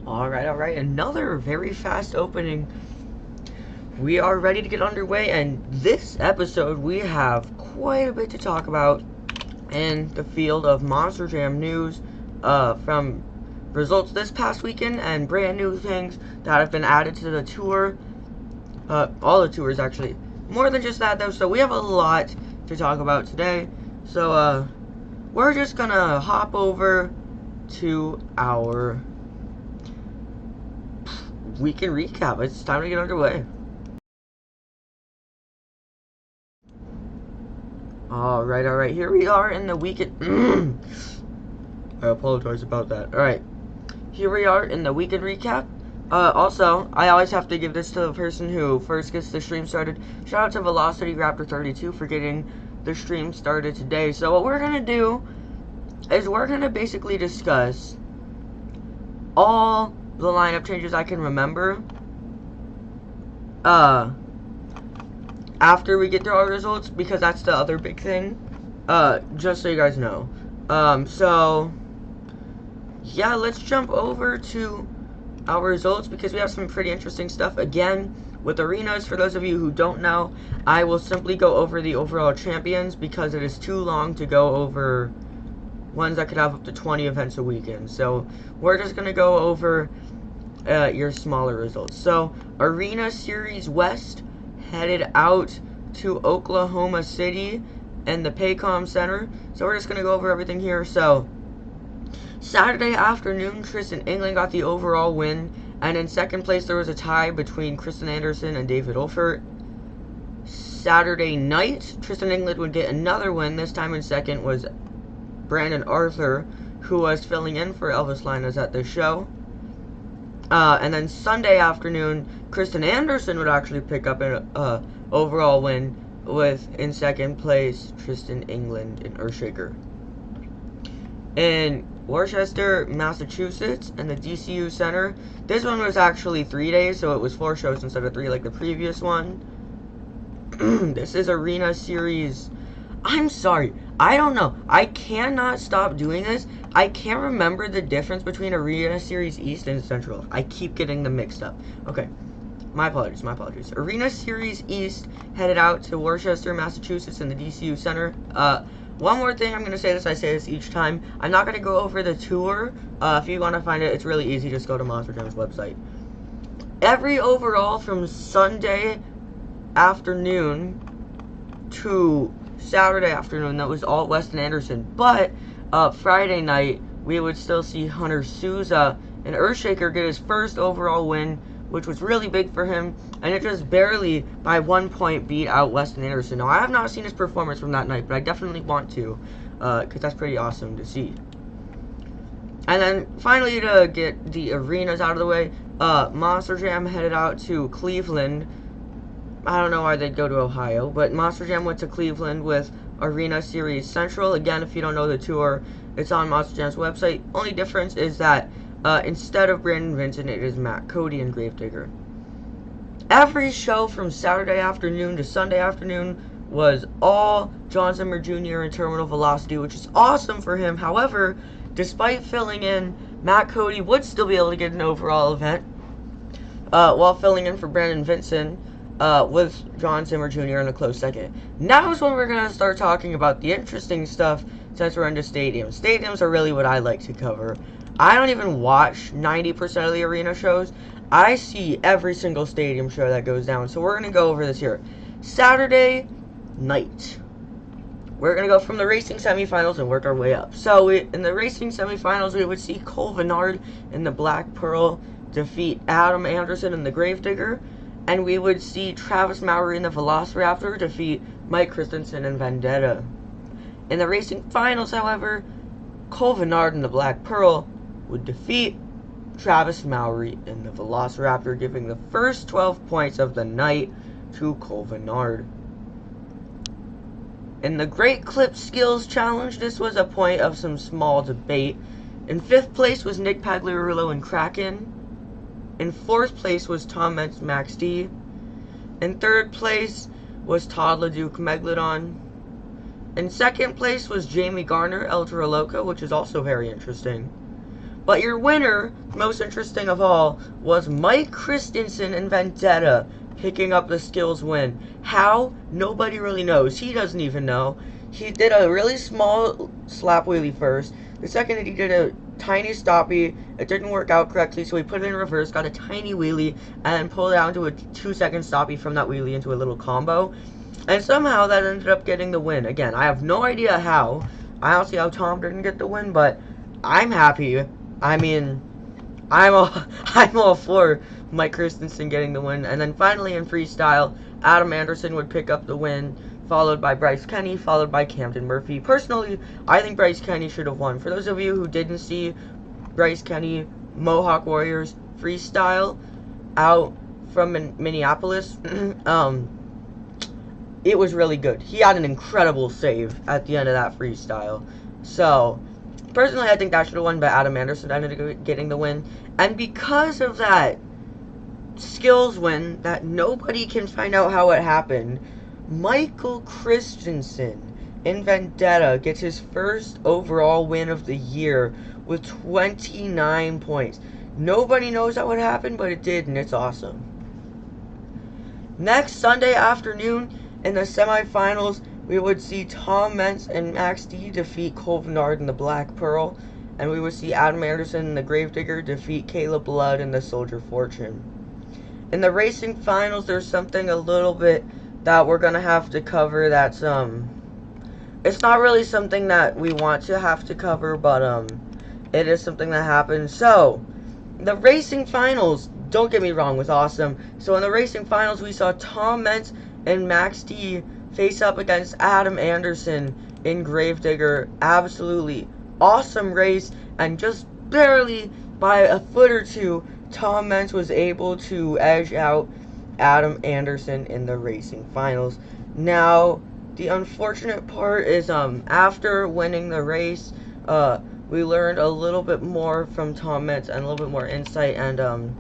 Alright, another very fast opening. We are ready to get underway, and this episode we have quite a bit to talk about in the field of Monster Jam news, from results this past weekend and brand new things that have been added to the tour. All the tours, actually. More than just that, though, so we have a lot to talk about today. So, we're just gonna hop over to our weekend recap. It's time to get underway. Alright, here we are in the weekend. I apologize about that. Alright, here we are in the weekend recap. Also, I always have to give this to the person who first gets the stream started. Shout out to Velocity Raptor 32 for getting the stream started today. So what we're gonna do is we're gonna basically discuss all the lineup changes I can remember after we get through our results, because that's the other big thing, just so you guys know. So yeah, let's jump over to our results, because we have some pretty interesting stuff. Again, with arenas, for those of you who don't know, I will simply go over the overall champions, because it is too long to go over ones that could have up to 20 events a weekend. So we're just going to go over your smaller results. So Arena Series West headed out to Oklahoma City and the Paycom Center. So we're just going to go over everything here. So Saturday afternoon, Tristan England got the overall win, and in second place there was a tie between Kristen Anderson and David Olfert. Saturday night, Tristan England would get another win. This time in second was Brandon Arthur, who was filling in for Elvis Linas at the show. And then Sunday afternoon, Kristen Anderson would actually pick up an overall win, with in second place Tristan England and Earthshaker. In Worcester, Massachusetts, and the DCU Center, this one was actually 3 days, so it was 4 shows instead of 3 like the previous one. This is Arena Series. I'm sorry, I don't know. I cannot stop doing this. I can't remember the difference between Arena Series East and Central. I keep getting them mixed up. Okay, my apologies. Arena Series East headed out to Worcester, Massachusetts, in the DCU Center. One more thing, I'm going to say this, I say this each time. I'm not going to go over the tour. If you want to find it, it's really easy. Just go to Monster Jam's website. Every overall from Sunday afternoon to Saturday afternoon, that was all Weston Anderson. But Friday night, we would still see Hunter Souza and Earthshaker get his first overall win, which was really big for him, and it just barely, by 1 point, beat out Weston Anderson. Now, I have not seen his performance from that night, but I definitely want to, because that's pretty awesome to see. And then, finally, to get the arenas out of the way, Monster Jam headed out to Cleveland. I don't know why they'd go to Ohio, but Monster Jam went to Cleveland with Arena Series Central. Again, if you don't know the tour, it's on Monster Jam's website. Only difference is that instead of Brandon Vincent, it is Matt Cody and Gravedigger. Every show from Saturday afternoon to Sunday afternoon was all John Zimmer Jr. and Terminal Velocity, which is awesome for him. However, despite filling in, Matt Cody would still be able to get an overall event, while filling in for Brandon Vincent, with John Zimmer Jr. in a close second. Now is when we're going to start talking about the interesting stuff, since we're into stadiums. Stadiums are really what I like to cover. I don't even watch 90% of the arena shows. I see every single stadium show that goes down. So we're going to go over this here. Saturday night, we're going to go from the racing semifinals and work our way up. So in the racing semifinals, we would see Cole Vennard in the Black Pearl defeat Adam Anderson in the Gravedigger. And we would see Travis Mowry in the Velociraptor defeat Mike Christensen in Vendetta. In the racing finals, however, Cole Vennard in the Black Pearl would defeat Travis Mowry in the Velociraptor, giving the first 12 points of the night to Cole Vennard. In the Great Clip Skills Challenge, this was a point of some small debate. In 5th place was Nick Pagliarulo and Kraken. In 4th place was Tom Mentz Max D. In 3rd place was Todd LeDuc Megalodon. In 2nd place was Jamie Garner Ultra Loco, which is also very interesting. But your winner, most interesting of all, was Mike Christensen in Vendetta, picking up the skills win. How? Nobody really knows. He doesn't even know. He did a really small slap wheelie first. The second, he did a tiny stoppie. It didn't work out correctly, so he put it in reverse, got a tiny wheelie, and then pulled it out into a 2-second stoppie from that wheelie into a little combo. And somehow that ended up getting the win. Again, I have no idea how. I don't see how Tom didn't get the win, but I'm happy. I mean, I'm all for Mike Christensen getting the win. And then finally in freestyle, Adam Anderson would pick up the win, followed by Bryce Kenny, followed by Camden Murphy. Personally, I think Bryce Kenny should have won. For those of you who didn't see Bryce Kenny Mohawk Warriors freestyle out from Minneapolis, it was really good. He had an incredible save at the end of that freestyle. So, personally, I think that should have won, but Adam Anderson ended up getting the win. And because of that skills win that nobody can find out how it happened, Michael Christensen in Vendetta gets his first overall win of the year with 29 points. Nobody knows how it happened, but it did, and it's awesome. Next Sunday afternoon, in the semifinals, we would see Tom Meents and Max D defeat Cole Vennard in the Black Pearl, and we would see Adam Anderson and the Gravedigger defeat Caleb Blood in the Soldier Fortune. In the racing finals, there's something a little bit that we're gonna have to cover. That's it's not really something that we want to have to cover, but it is something that happened. So, the racing finals, don't get me wrong, was awesome. So in the racing finals, we saw Tom Meents and Max D face up against Adam Anderson in Gravedigger. Absolutely awesome race, and just barely by a foot or two, Tom Meents was able to edge out Adam Anderson in the racing finals. Now, the unfortunate part is after winning the race, we learned a little bit more from Tom Meents and a little bit more insight, and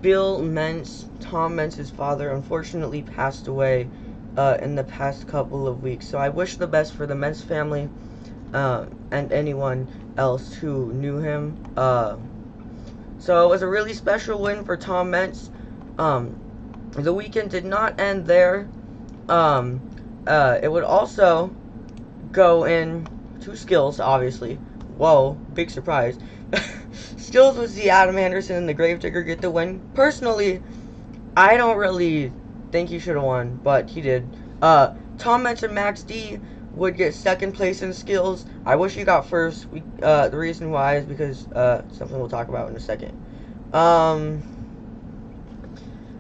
Bill Meents, Tom Meents' father, unfortunately passed away in the past couple of weeks. So I wish the best for the Meents family and anyone else who knew him. So it was a really special win for Tom Meents. The weekend did not end there. It would also go in to skills, obviously. Whoa, big surprise. Skills would see Adam Anderson and the Gravedigger get the win. Personally, I don't really think he should have won, but he did. Tom Meents and Max D would get second place in skills. I wish he got first. The reason why is because something we'll talk about in a second. And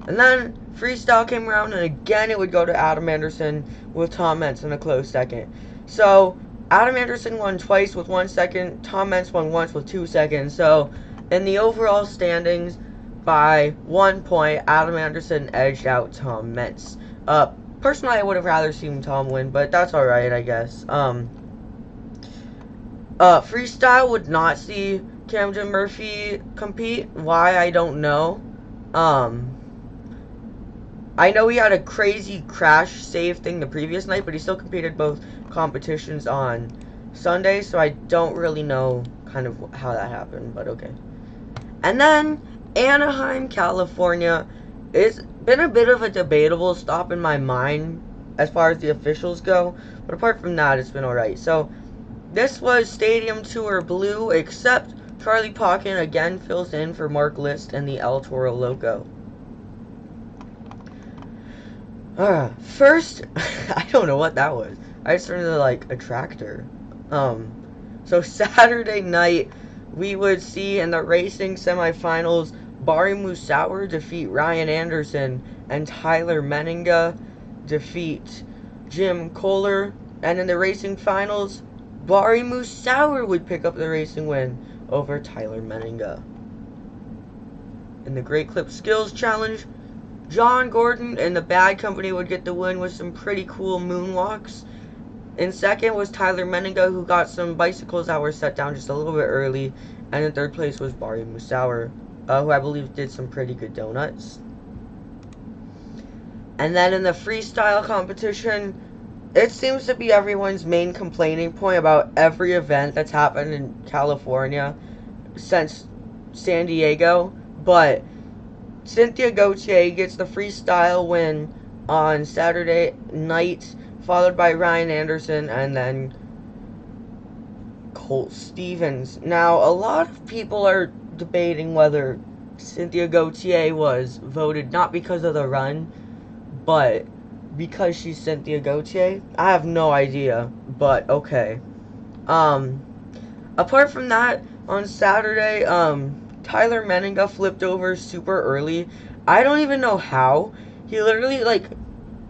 then freestyle came around, and again it would go to Adam Anderson with Tom Meents in a close second. So Adam Anderson won twice with 1 second. Tom Meents won once with 2 seconds. So in the overall standings, by 1 point, Adam Anderson edged out Tom Meents. Personally, I would have rather seen Tom win, but that's alright, I guess. Freestyle would not see Camden Murphy compete. Why, I don't know. I know he had a crazy crash save thing the previous night, but he still competed both competitions on Sunday, so I don't really know kind of how that happened, but okay. And then Anaheim, California. It's been a bit of a debatable stop in my mind as far as the officials go, but apart from that, it's been alright. So this was Stadium Tour Blue, except Charlie Pauken again fills in for Mark List and the El Toro Loco. First, I don't know what that was. I just turned into like a tractor. So Saturday night, we would see in the racing semifinals, Bari Musauer defeat Ryan Anderson, and Tyler Menninga defeat Jim Koehler. And in the racing finals, Bari Musauer would pick up the racing win over Tyler Menninga. In the Great Clip Skills Challenge, John Gordon and the Bad Company would get the win with some pretty cool moonwalks. In second was Tyler Menninga, who got some bicycles that were set down just a little bit early. And in third place was Bari Musauer, who I believe did some pretty good donuts. And then in the freestyle competition, it seems to be everyone's main complaining point about every event that's happened in California since San Diego, but Cynthia Gauthier gets the freestyle win on Saturday night, followed by Ryan Anderson and then Colt Stevens. Now, a lot of people are debating whether Cynthia Gauthier was voted not because of the run, but because she's Cynthia Gauthier. I have no idea, but okay. Apart from that, on Saturday, Tyler Menninga flipped over super early. I don't even know how. He literally, like,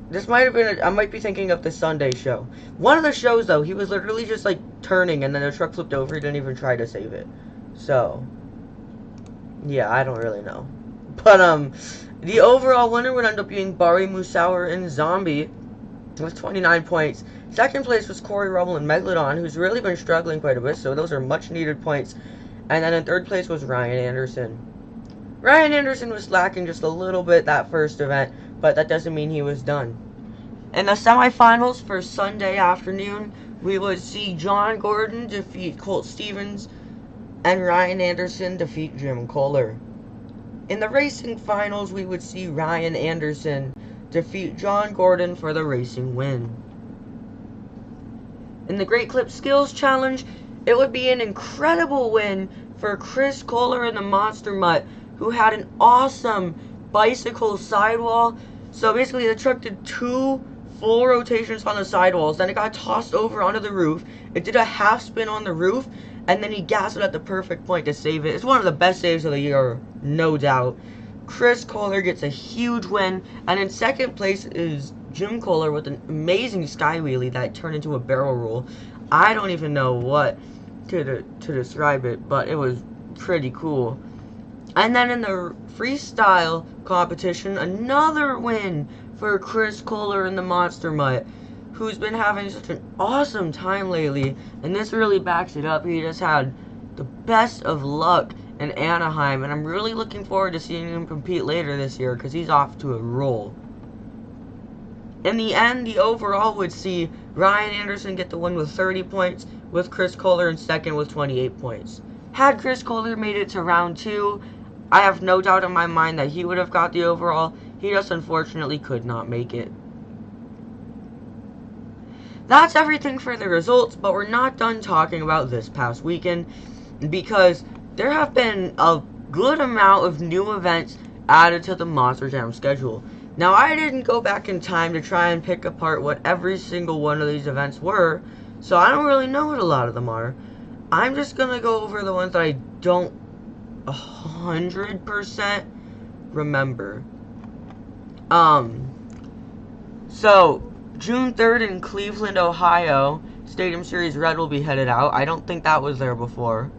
this might have been, I might be thinking of the Sunday show. One of the shows, though, he was literally just, like, turning, and then the truck flipped over. He didn't even try to save it. So, yeah, I don't really know. But, the overall winner would end up being Bari Musauer in Zombie with 29 points. Second place was Corey Rubble in Megalodon, who's really been struggling quite a bit, so those are much-needed points. And then in third place was Ryan Anderson. Ryan Anderson was slacking just a little bit that first event, but that doesn't mean he was done. In the semifinals for Sunday afternoon, we would see John Gordon defeat Colt Stevens and Ryan Anderson defeat Jim Koehler. In the racing finals, we would see Ryan Anderson defeat John Gordon for the racing win. In the Great Clip Skills Challenge, it would be an incredible win for Chris Koehler in the Monster Mutt, who had an awesome bicycle sidewall. So basically the truck did 2 full rotations on the sidewalls, then it got tossed over onto the roof, it did a half spin on the roof, and then he gassed it at the perfect point to save it. It's one of the best saves of the year, no doubt. Chris Koehler gets a huge win, and in second place is Jim Koehler with an amazing sky wheelie that turned into a barrel roll. I don't even know what to describe it, but it was pretty cool. And then in the freestyle competition, another win for Chris Koehler in the Monster Mutt, who's been having such an awesome time lately, and this really backs it up. He just had the best of luck in Anaheim, and I'm really looking forward to seeing him compete later this year because he's off to a roll. In the end, the overall would see Ryan Anderson get the win with 30 points, with Chris Koehler in second with 28 points. Had Chris Koehler made it to round 2, I have no doubt in my mind that he would have got the overall. He just unfortunately could not make it. That's everything for the results, but we're not done talking about this past weekend because there have been a good amount of new events added to the Monster Jam schedule. Now, I didn't go back in time to try and pick apart what every single one of these events were, so I don't really know what a lot of them are. I'm just going to go over the ones that I don't 100% remember. So, June 3rd in Cleveland, Ohio, Stadium Series Red will be headed out. I don't think that was there before.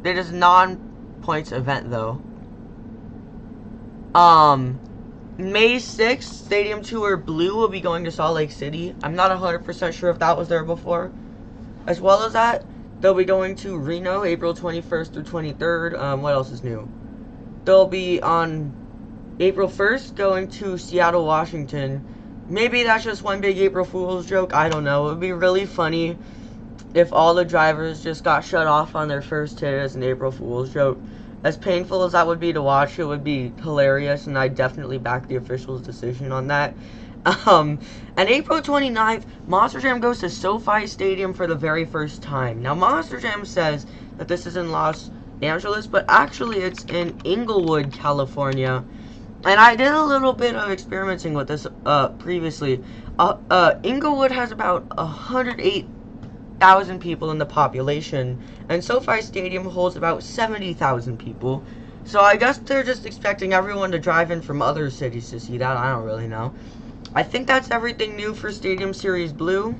It is a non-points event, though. May 6th, Stadium Tour Blue will be going to Salt Lake City. I'm not 100% sure if that was there before. As well as that, they'll be going to Reno, April 21st through 23rd. What else is new? They'll be on April 1st going to Seattle, Washington. Maybe that's just one big April Fool's joke. I don't know. It would be really funny if all the drivers just got shut off on their first hit as an April Fool's joke. As painful as that would be to watch, it would be hilarious, and I definitely back the officials' decision on that. And April 29th, Monster Jam goes to SoFi Stadium for the very first time. Now, Monster Jam says that this is in Los Angeles, but actually it's in Inglewood, California. And I did a little bit of experimenting with this previously. Inglewood has about 108,000 people in the population, and SoFi Stadium holds about 70,000 people. So I guess they're just expecting everyone to drive in from other cities to see that. I don't really know. I think that's everything new for Stadium Series Blue.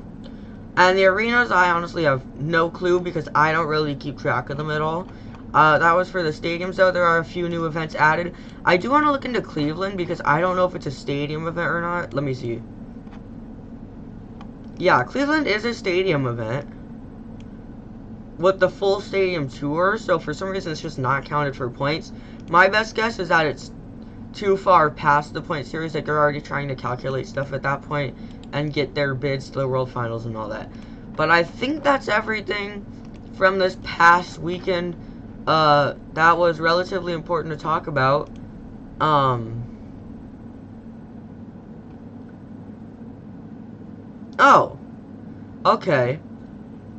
And the arenas, I honestly have no clue because I don't really keep track of them at all. That was for the stadiums, though. There are a few new events added. I do want to look into Cleveland because I don't know if it's a stadium event or not. Let me see. Yeah, Cleveland is a stadium event with the full stadium tour, so for some reason it's just not counted for points. My best guess is that it's too far past the point series, like they're already trying to calculate stuff at that point and get their bids to the World Finals and all that. But I think that's everything from this past weekend. that was relatively important to talk about. Oh, okay.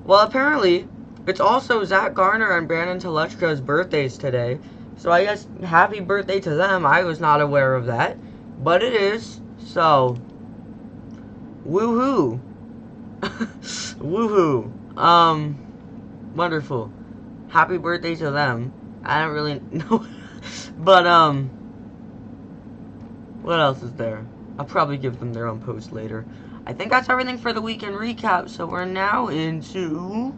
Well, apparently, it's also Zach Garner and Brandon Telechka's birthdays today. So I guess happy birthday to them. I was not aware of that. But it is. So, woohoo. Woohoo. Wonderful. Happy birthday to them. I don't really know. But, what else is there? I'll probably give them their own post later. I think that's everything for the weekend recap. So we're now into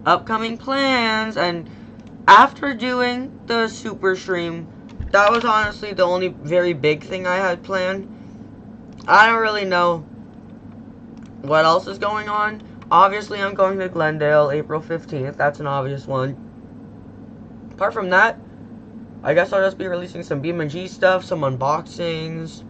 upcoming plans. And after doing the super stream, that was honestly the only very big thing I had planned. I don't really know what else is going on. Obviously, I'm going to Glendale April 15th. That's an obvious one. Apart from that, I guess I'll just be releasing some BeamNG stuff, some unboxings.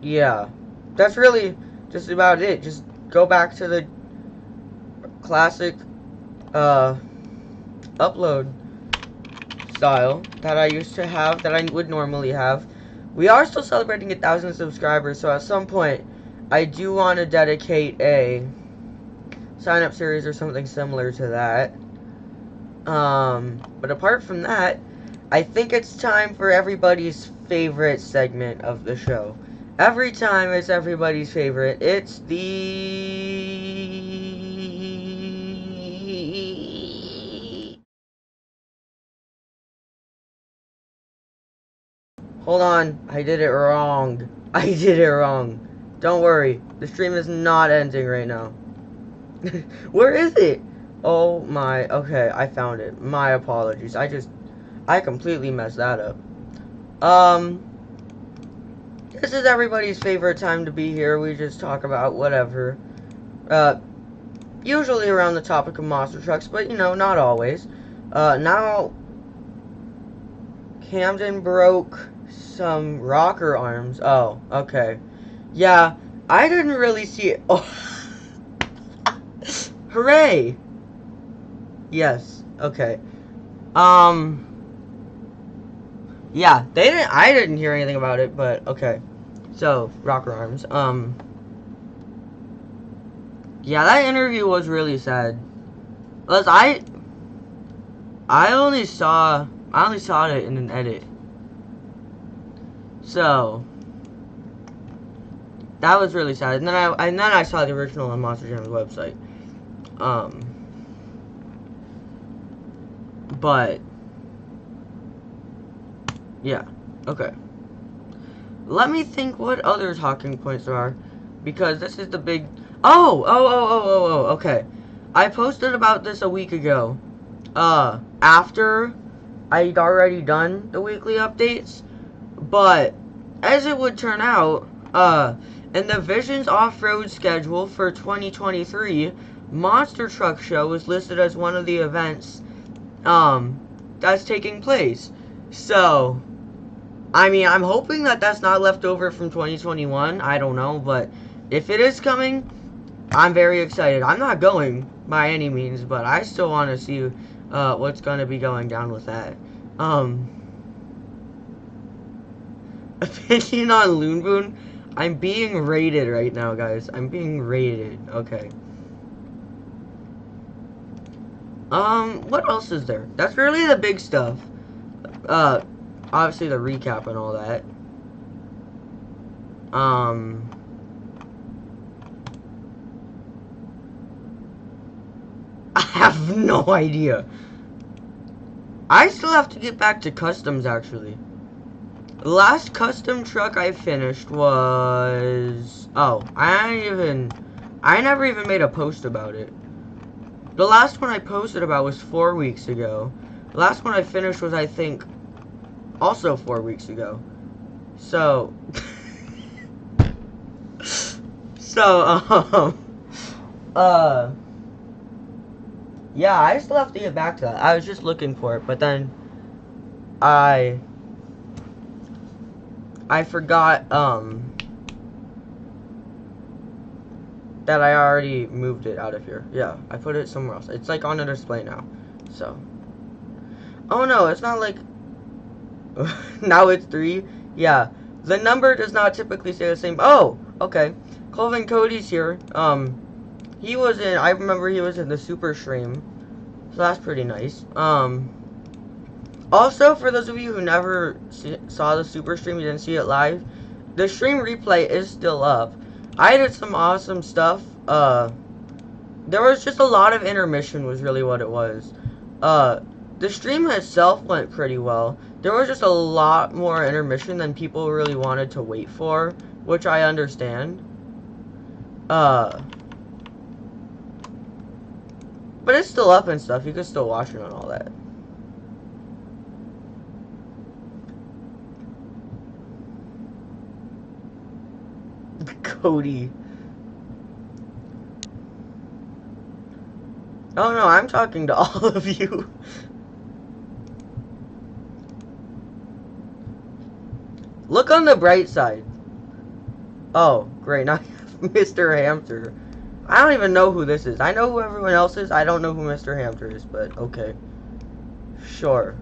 Yeah, that's really just about it. Just go back to the classic upload style that I used to have, that I would normally have. We are still celebrating 1,000 subscribers, so at some point I do want to dedicate a sign-up series or something similar to that. But apart from that, I think it's time for everybody's favorite segment of the show. Every time it's everybody's favorite. It's the... Hold on, I did it wrong. I did it wrong. Don't worry, the stream is not ending right now. Where is it? Oh my, okay, I found it. My apologies. I completely messed that up. This is everybody's favorite time to be here. We just talk about whatever. Usually around the topic of monster trucks, but you know, not always. Now, Camden broke some rocker arms. Oh, okay. Yeah, I didn't really see it. Oh. Hooray! Yes, okay. Yeah, I didn't hear anything about it, but okay. So, rocker arms. Yeah, that interview was really sad. Plus, I only saw it in an edit. So, that was really sad. And then I saw the original on Monster Jam's website. But yeah, okay. Let me think what other talking points there are, because this is the big... Oh, okay. I posted about this a week ago. After I'd already done the weekly updates, but as it would turn out, in the Visions Off-Road schedule for 2023, Monster Truck Show was listed as one of the events, that's taking place. So, I mean, I'm hoping that that's not left over from 2021. I don't know, but if it is coming, I'm very excited. I'm not going by any means, but I still want to see what's going to be going down with that. Opinion on Loon Boon? I'm being rated right now, guys. I'm being rated. Okay. What else is there? That's really the big stuff. Obviously the recap and all that. I have no idea. I still have to get back to customs, actually. The last custom truck I finished was... Oh, I never even made a post about it. The last one I posted about was 4 weeks ago. The last one I finished was, I think, also 4 weeks ago. So... Yeah, I still have to get back to that. I was just looking for it, but then I forgot that I already moved it out of here. Yeah, I put it somewhere else. It's like on a display now. So, oh no, it's not like now it's 3. Yeah, the number does not typically stay the same. Oh, okay. Colvin Cody's here. He was in. I remember he was in the Super Stream, so that's pretty nice. Also, for those of you who never saw the Super Stream, you didn't see it live, the stream replay is still up. I did some awesome stuff. There was just a lot of intermission was really what it was. The stream itself went pretty well. There was just a lot more intermission than people really wanted to wait for, which I understand. But it's still up and stuff. You can still watch it and all that. Cody. Oh no, I'm talking to all of you. Look on the bright side. Oh, great. Now you have Mr. Hamster. I don't even know who this is. I know who everyone else is. I don't know who Mr. Hamster is, but okay. Sure.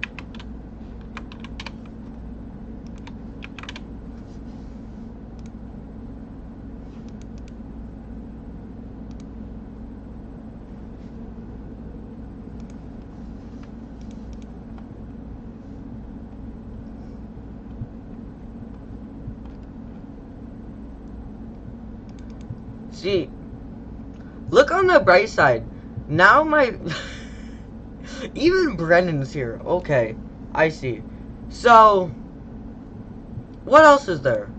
See, look on the bright side. Now my... Even Brennan's here. Okay, I see. So, what else is there?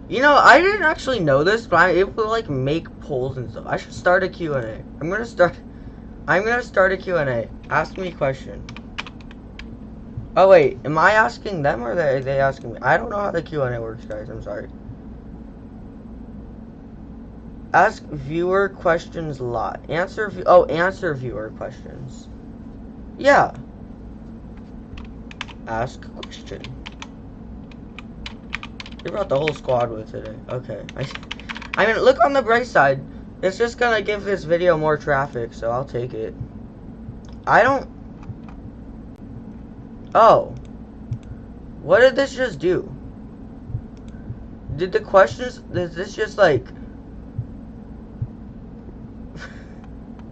You know, I didn't actually know this, but I'm able to, like, make polls and stuff. I should start a Q&A. I'm gonna start a Q&A. Ask me a question. Oh, wait. Am I asking them, or are they asking me? I don't know how the Q&A works, guys. I'm sorry. Ask viewer questions lot. Answer viewer questions. Yeah. Ask question. You brought the whole squad with today. Okay. I mean, look on the bright side. It's just gonna give this video more traffic, so I'll take it. I don't... Oh. What did this just do? Did the questions... Is this just like...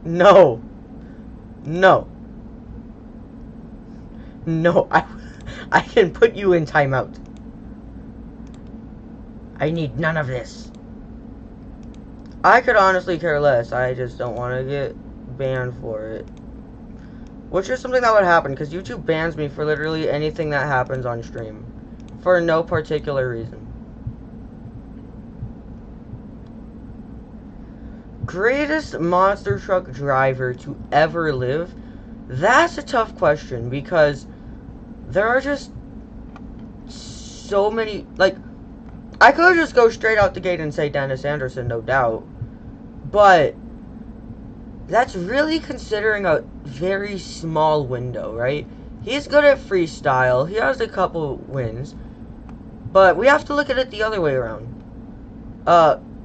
No. No. No, I can put you in timeout. I need none of this. I could honestly care less. I just don't want to get banned for it. Which is something that would happen, because YouTube bans me for literally anything that happens on stream. For no particular reason. Greatest monster truck driver to ever live? That's a tough question, because there are just so many, like, I could just go straight out the gate and say Dennis Anderson, no doubt, but that's really considering a very small window, right? He's good at freestyle, he has a couple wins, but we have to look at it the other way around.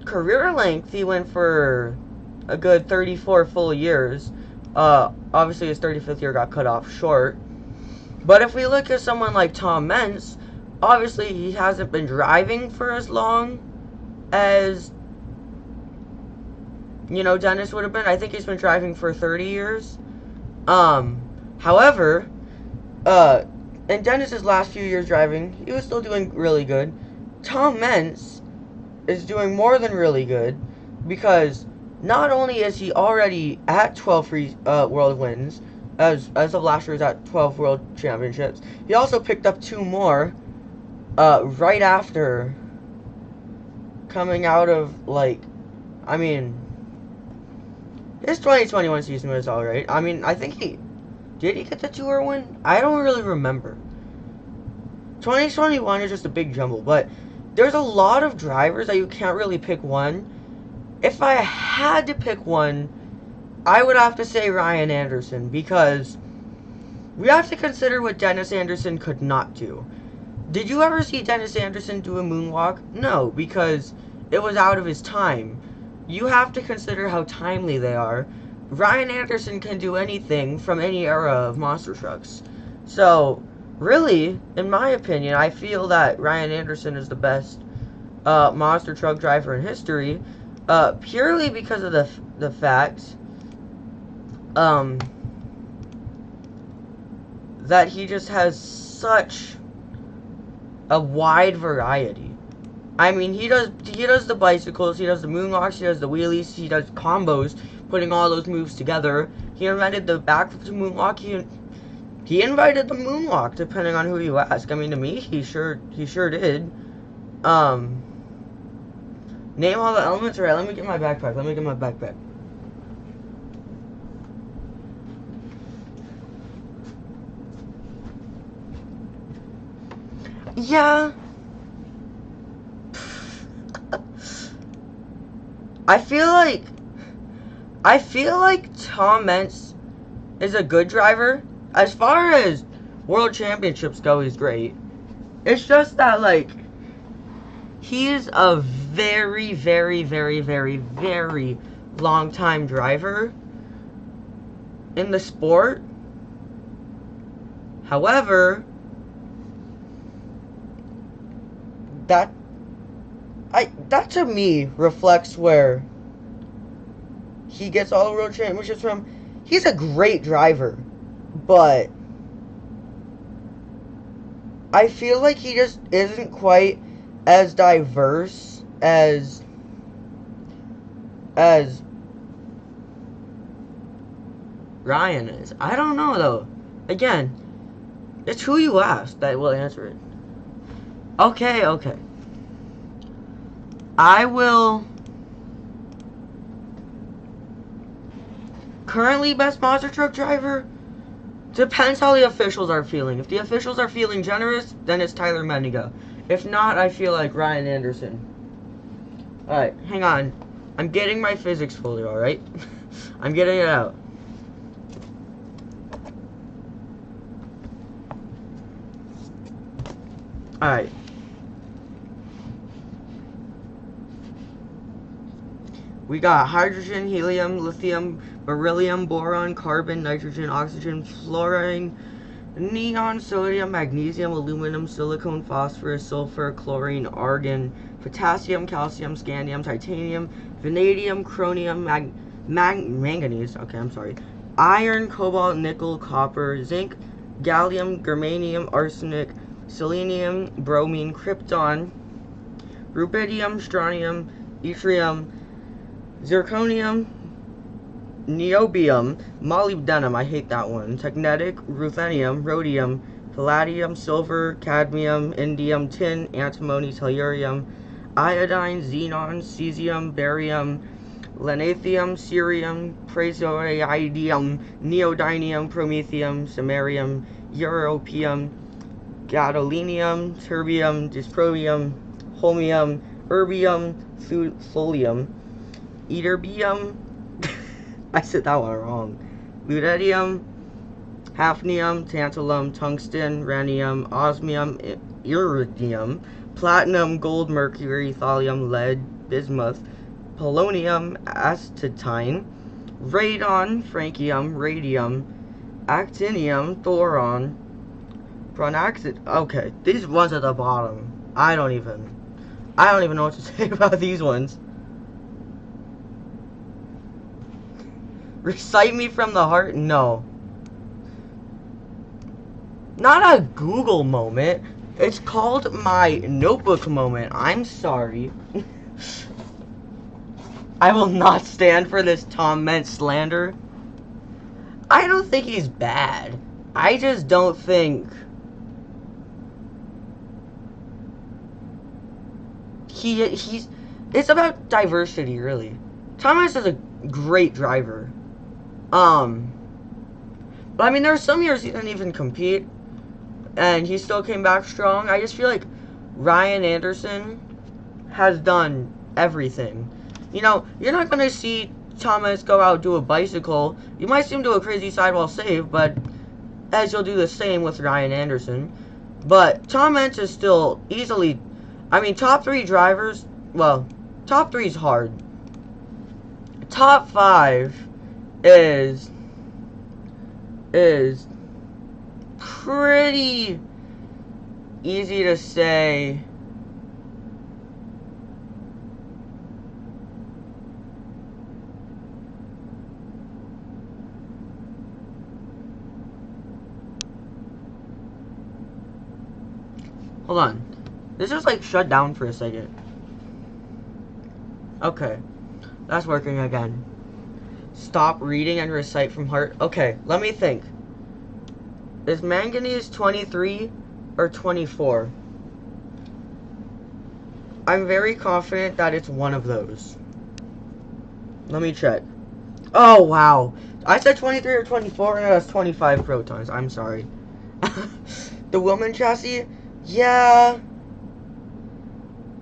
Career length, he went for a good 34 full years. Obviously his 35th year got cut off short. But if we look at someone like Tom Mentz, obviously he hasn't been driving for as long as, you know, Dennis would have been. I think he's been driving for 30 years. However, in Dennis's last few years driving, he was still doing really good. Tom Mentz is doing more than really good, because not only is he already at 12 world wins, as of last year he's at 12 world championships, he also picked up 2 more right after coming out of, like, I mean, his 2021 season was alright. I mean, I think did he get the tour win? I don't really remember. 2021 is just a big jumble, but there's a lot of drivers that you can't really pick one. If I had to pick one, I would have to say Ryan Anderson, because we have to consider what Dennis Anderson could not do. Did you ever see Dennis Anderson do a moonwalk? No, because it was out of his time. You have to consider how timely they are. Ryan Anderson can do anything from any era of monster trucks. So, really, in my opinion, I feel that Ryan Anderson is the best monster truck driver in history, purely because of the fact that he just has such a wide variety. I mean, he does the bicycles, he does the moonwalks, he does the wheelies, he does combos, putting all those moves together. He invented the backflip to moonwalk. He invited the moonwalk, depending on who you ask. I mean, to me, he sure did. Name all the elements. Alright, let me get my backpack. Yeah. I feel like Tom Meents is a good driver. As far as world championships go, he's great. It's just that, like, he's a very, very, very, very, very long time driver in the sport. However, that to me reflects where he gets all the world championships from. He's a great driver, but I feel like he just isn't quite as diverse as Ryan is. I don't know, though. Again, it's who you ask that will answer it. Okay. I will... Currently, best monster truck driver? Depends how the officials are feeling. If the officials are feeling generous, then it's Tyler Mendiga. If not, I feel like Ryan Anderson. Alright, hang on. I'm getting my physics fully, alright? I'm getting it out. Alright. We got hydrogen, helium, lithium, beryllium, boron, carbon, nitrogen, oxygen, fluorine, neon, sodium, magnesium, aluminum, silicon, phosphorus, sulfur, chlorine, argon, potassium, calcium, scandium, titanium, vanadium, chromium, manganese, iron, cobalt, nickel, copper, zinc, gallium, germanium, arsenic, selenium, bromine, krypton, rubidium, strontium, yttrium, zirconium, niobium, molybdenum, I hate that one, technetic, ruthenium, rhodium, palladium, silver, cadmium, indium, tin, antimony, tellurium, iodine, xenon, cesium, barium, lanthanum, cerium, praseodymium, neodymium, promethium, samarium, europium, gadolinium, terbium, dysprosium, holmium, erbium, thulium, ytterbium, I said that one wrong, ludidium, hafnium, tantalum, tungsten, rhenium, osmium, iridium, platinum, gold, mercury, thallium, lead, bismuth, polonium, acetine, radon, francium, radium, actinium, thoron, pronaxid. Okay, these ones at the bottom, I don't even know what to say about these ones. Recite me from the heart? No. Not a Google moment. It's called my notebook moment. I'm sorry. I will not stand for this Tom Meents slander. I don't think he's bad. I just don't think he's... It's about diversity, really. Tom Meents is a great driver. But I mean, there were some years he didn't even compete, and he still came back strong. I just feel like Ryan Anderson has done everything. You know, you're not gonna see Thomas go out do a bicycle, you might see him do a crazy sidewall save, but as you'll do the same with Ryan Anderson. But Thomas is still easily, I mean, top 3 drivers, well, top 3 is hard. Top 5 is pretty easy to say. Hold on. This is like shut down for a second. Okay. That's working again. Stop reading and recite from heart. Okay, let me think. Is manganese 23 or 24? I'm very confident that it's one of those. Let me check. Oh, wow. I said 23 or 24 and it has 25 protons. I'm sorry. The Willman chassis? Yeah.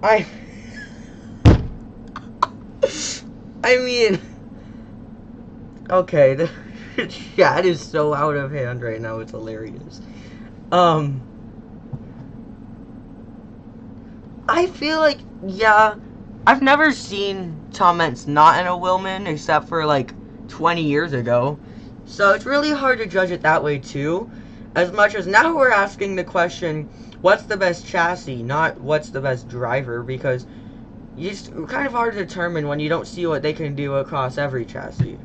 I mean, okay, the chat is so out of hand right now, it's hilarious. I feel like, yeah, I've never seen comments not in a Willman except for like 20 years ago, so it's really hard to judge it that way too, as much as now we're asking the question, what's the best chassis, not what's the best driver, because it's kind of hard to determine when you don't see what they can do across every chassis.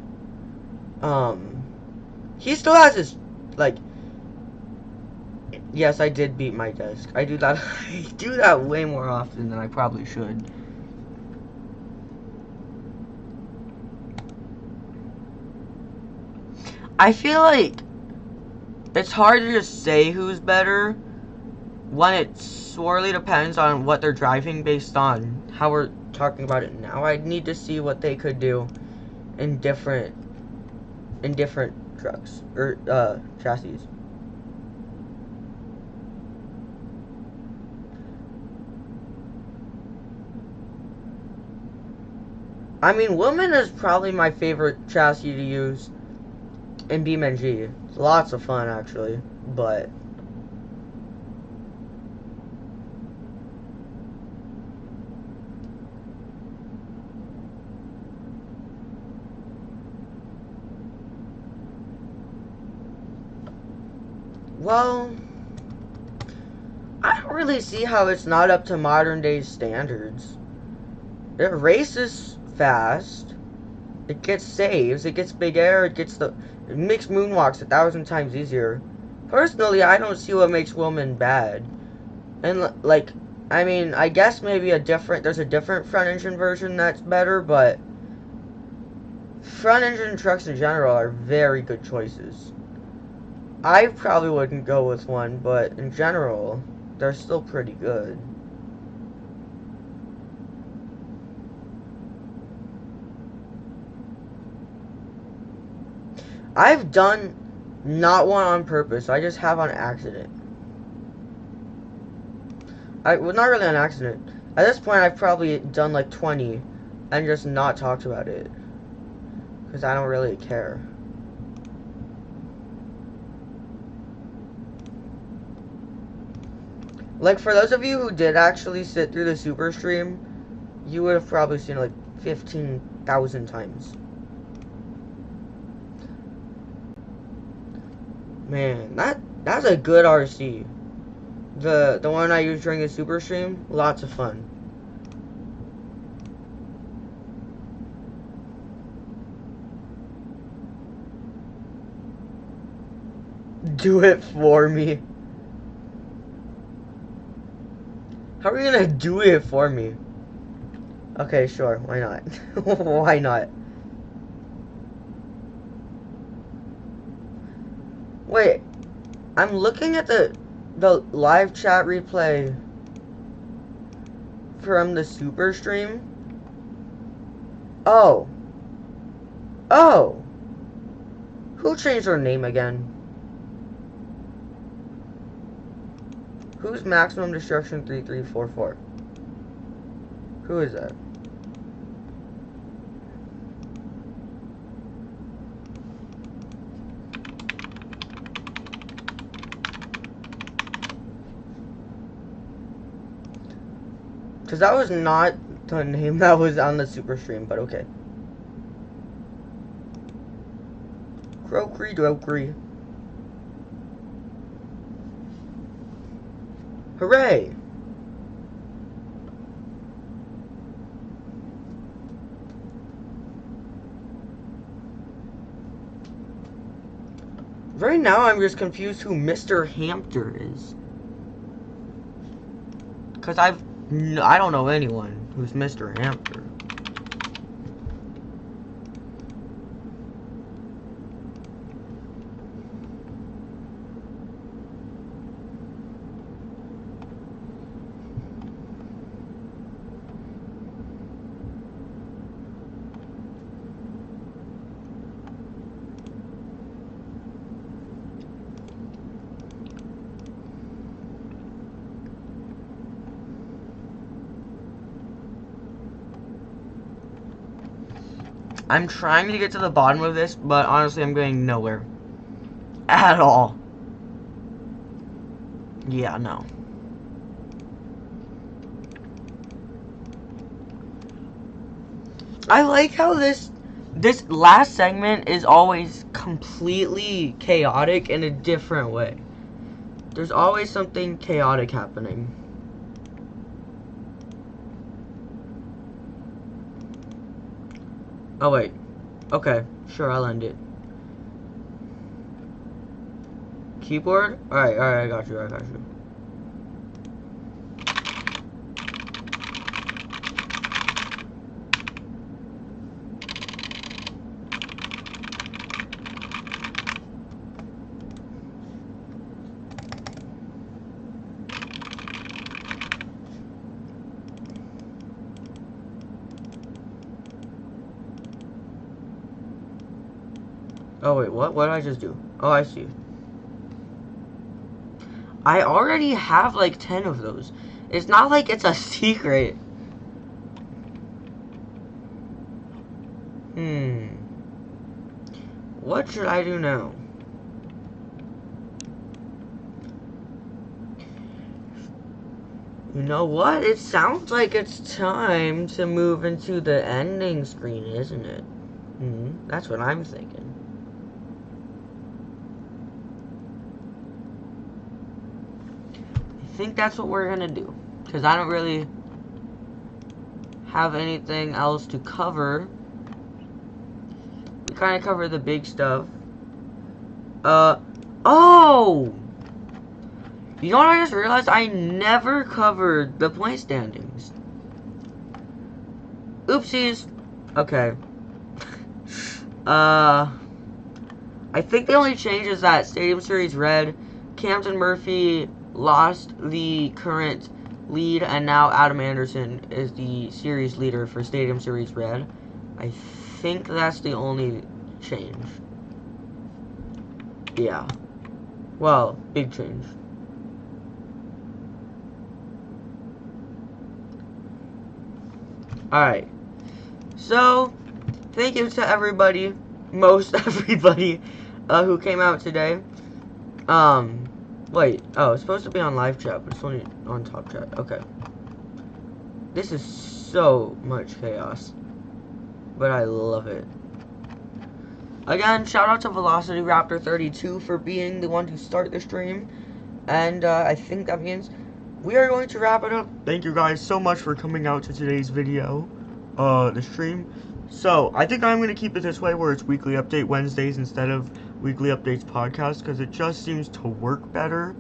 He still has his, like, yes, I did beat my desk. I do that, I do that way more often than I probably should. I feel like it's hard to just say who's better when it sorely depends on what they're driving based on how we're talking about it now. I'd need to see what they could do in different trucks or chassis. I mean, Willman is probably my favorite chassis to use in BeamNG. It's lots of fun actually, but well, I don't really see how it's not up to modern day standards. It races fast, it gets saves, it gets big air, it makes moonwalks 1,000 times easier. Personally, I don't see what makes Willman bad. And like, I mean, I guess maybe there's a different front engine version that's better, but front engine trucks in general are very good choices. I probably wouldn't go with one, but in general, they're still pretty good. I've done not one on purpose, I just have on accident. Well, not really on accident. At this point, I've probably done like 20 and just not talked about it. Because I don't really care. Like, for those of you who did actually sit through the super stream, you would have probably seen it like 15,000 times. Man, that's a good RC. The one I used during the super stream, lots of fun. Do it for me. How are you gonna do it for me? Okay, sure, why not? Why not? Wait, I'm looking at the live chat replay from the super stream. Oh. Who changed their name again? Who's Maximum Destruction 3344? Who is that? Because that was not the name that was on the super stream, but okay. Croakery Dokery. Hooray! Right now, I'm just confused who Mr. Hamster is. Because I don't know anyone who's Mr. Hamster. I'm trying to get to the bottom of this, but honestly, I'm going nowhere. At all. Yeah, no. I like how this last segment is always completely chaotic in a different way. There's always something chaotic happening. Oh, wait. Okay. Sure, I'll end it. Keyboard? Alright, I got you, Oh, wait, what? What did I just do? Oh, I see. I already have like 10 of those. It's not like it's a secret. What should I do now? You know what? It sounds like it's time to move into the ending screen, isn't it? That's what I'm thinking. I think that's what we're gonna do. Because I don't really have anything else to cover. We kind of cover the big stuff. Oh! You know what I just realized? I never covered the point standings. Oopsies. Okay. I think the only change is that Stadium Series Red, Camden Murphy lost the current lead, and now Adam Anderson is the series leader for Stadium Series Red. I think that's the only change. Yeah. Well, big change. Alright. So, thank you to everybody, most everybody, who came out today. Wait, oh, it's supposed to be on live chat, but it's only on top chat. Okay. This is so much chaos, but I love it. Again, shout out to Velocity Raptor 32 for being the one to start the stream, and I think that means we are going to wrap it up. Thank you guys so much for coming out to today's video, the stream. So, I think I'm going to keep it this way, where it's weekly update Wednesdays instead of weekly updates podcast, because it just seems to work better.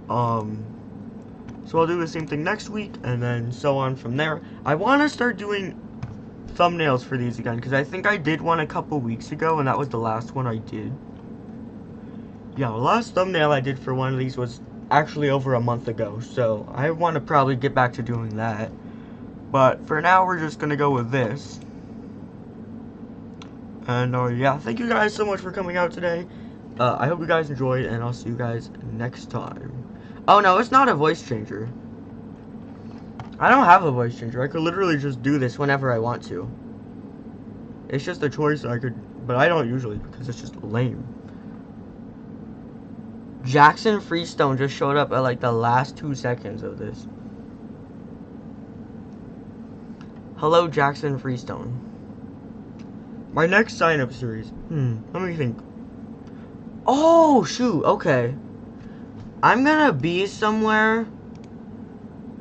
So I'll do the same thing next week, and then so on from there. I want to start doing thumbnails for these again, because I think I did one a couple weeks ago, and that was the last one I did. Yeah, the last thumbnail I did for one of these was actually over a month ago, so I want to probably get back to doing that. But for now, we're just going to go with this. And yeah, thank you guys so much for coming out today. I hope you guys enjoyed, and I'll see you guys next time. Oh no, it's not a voice changer. I don't have a voice changer. I could literally just do this whenever I want to. It's just a choice I could, but I don't usually because it's just lame. Jackson Freestone just showed up at like the last 2 seconds of this. Hello, Jackson Freestone. My next sign-up series. Let me think. Oh, shoot, okay. I'm gonna be somewhere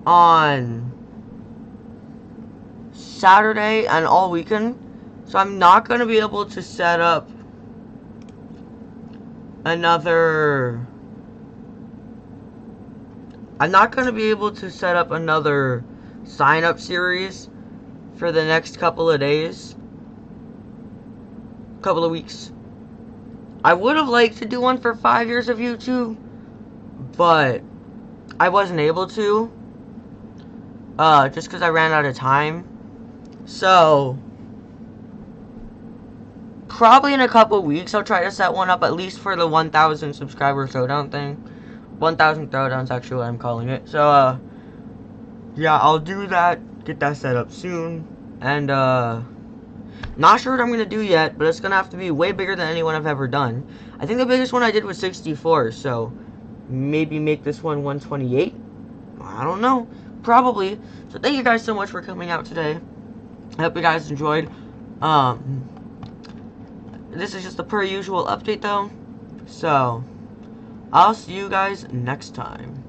on Saturday and all weekend, so I'm not gonna be able to set up another sign-up series for the next couple of days. Couple of weeks. I would have liked to do one for 5 years of YouTube, but I wasn't able to, just because I ran out of time. So probably in a couple weeks I'll try to set one up, at least for the 1,000 subscriber throwdown thing. 1,000 throwdowns, actually, what I'm calling it. So yeah, I'll do that, get that set up soon, and not sure what I'm gonna do yet, but it's gonna have to be way bigger than anyone I've ever done. I think the biggest one I did was 64, so maybe make this one 128. I don't know, probably. So thank you guys so much for coming out today. I hope you guys enjoyed. This is just a per usual update though, so I'll see you guys next time.